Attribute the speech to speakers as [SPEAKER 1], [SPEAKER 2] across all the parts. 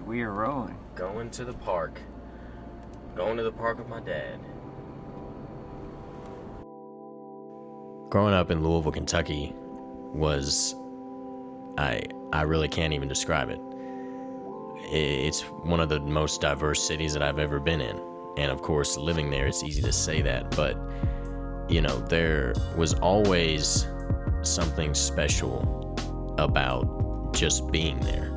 [SPEAKER 1] We are rolling.
[SPEAKER 2] Going to the park. Going to the park with my dad. Growing up in Louisville, Kentucky was... I really can't even describe it. It's one of the most diverse cities that I've ever been in. And of course, living there, it's easy to say that. But, you know, there was always something special about just being there.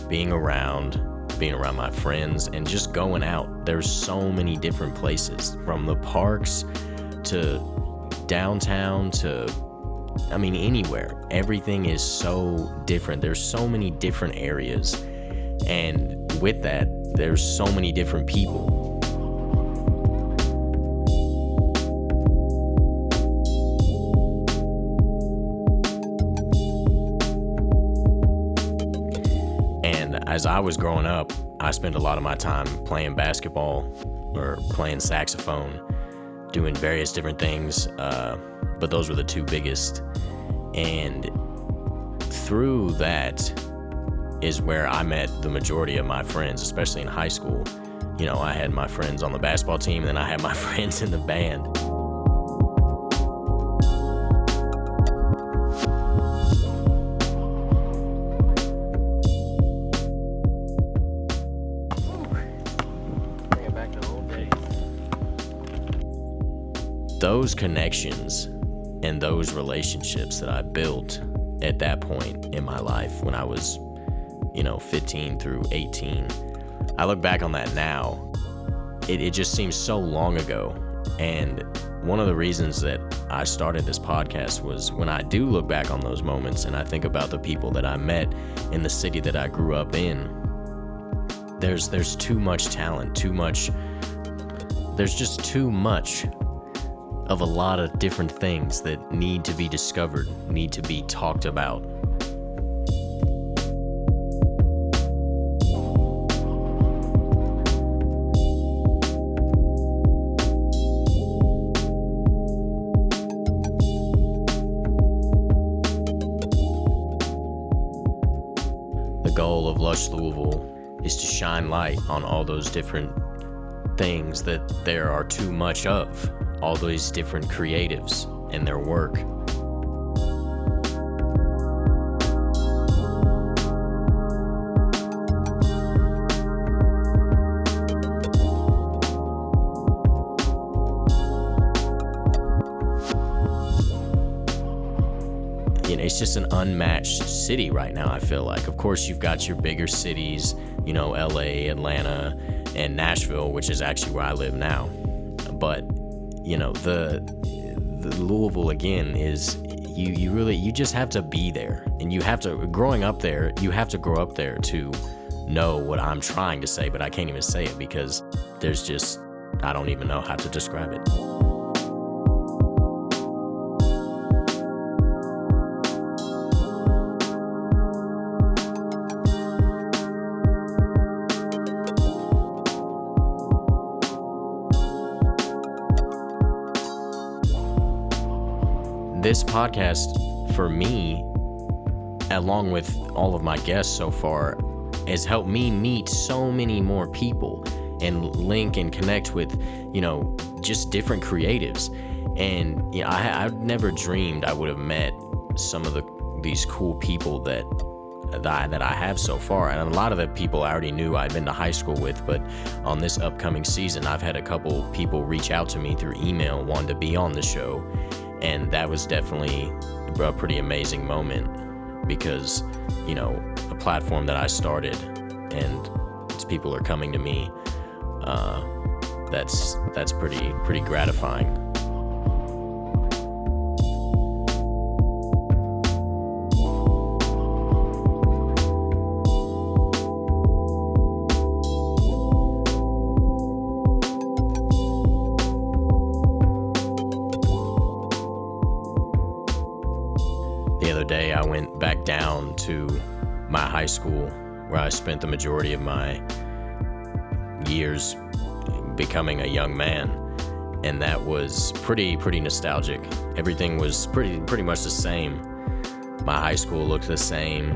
[SPEAKER 2] Being around my friends, and just going out. There's so many different places, from the parks to downtown to, I mean, anywhere. Everything is so different. There's so many different areas. And with that, there's so many different people. As I was growing up, I spent a lot of my time playing basketball or playing saxophone, doing various different things, but those were the two biggest. And through that is where I met the majority of my friends, especially in high school. You know, I had my friends on the basketball team, and then I had my friends in the band. Those connections and those relationships that I built at that point in my life when I was, 15 through 18, I look back on that now. It just seems so long ago. And one of the reasons that I started this podcast was when I do look back on those moments and I think about the people that I met in the city that I grew up in, there's too much talent, there's just too much of a lot of different things that need to be discovered, need to be talked about. The goal of Lush Louisville is to shine light on all those different things that there are too much of. All these different creatives and their work. It's just an unmatched city right now, I feel like. Of course, you've got your bigger cities, LA, Atlanta, and Nashville, which is actually where I live now. But the Louisville again is you just have to be there, and you have to, growing up there, you have to grow up there to know what I'm trying to say, but I can't even say it because I don't even know how to describe it. This podcast, for me, along with all of my guests so far, has helped me meet so many more people and link and connect with, just different creatives. And I never dreamed I would have met some of these cool people that I have so far. And a lot of the people I already knew I'd been to high school with, but on this upcoming season, I've had a couple people reach out to me through email wanting to be on the show. And that was definitely a pretty amazing moment because, a platform that I started and people are coming to me, that's pretty gratifying. The other day, I went back down to my high school where I spent the majority of my years becoming a young man, and that was pretty nostalgic. Everything was pretty much the same. My high school looked the same.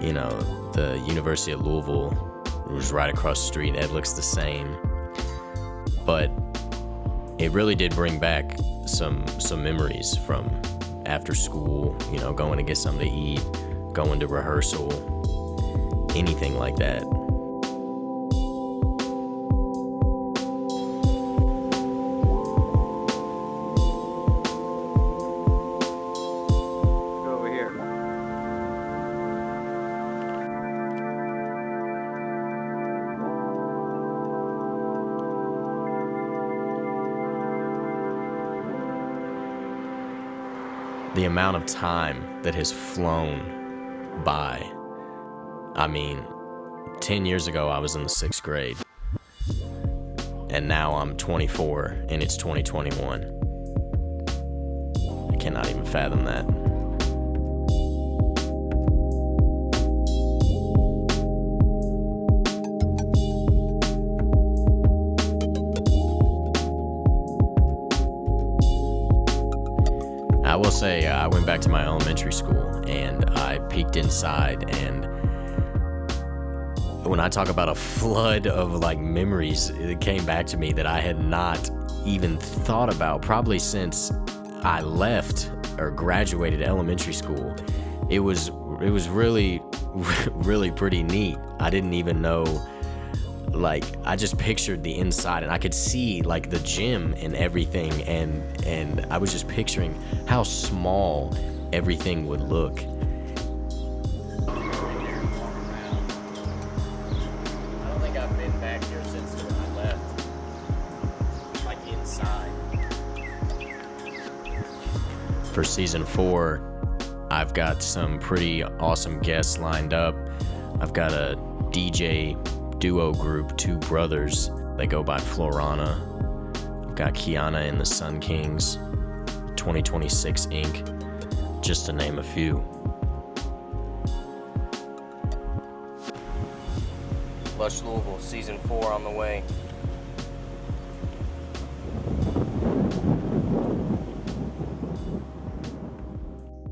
[SPEAKER 2] The University of Louisville was right across the street. Ed looks the same. But it really did bring back some memories from after school, you know, going to get something to eat, going to rehearsal, anything like that. The amount of time that has flown by. I mean, 10 years ago I was in the 6th grade, and now I'm 24 and it's 2021. I cannot even fathom that. I will say, I went back to my elementary school and I peeked inside, and when I talk about a flood of like memories, it came back to me that I had not even thought about probably since I left or graduated elementary school. It was really, really pretty neat. I didn't even know, like, I just pictured the inside, and I could see like the gym and everything, and I was just picturing how small everything would look. I don't think I've been back here since I left, like inside. For season 4, I've got some pretty awesome guests lined up. I've got a DJ duo group, 2 brothers. They go by Florana. I've got Kiana and the Sun Kings, 2026 Inc., just to name a few.
[SPEAKER 1] Lush Louisville, season 4 on the way.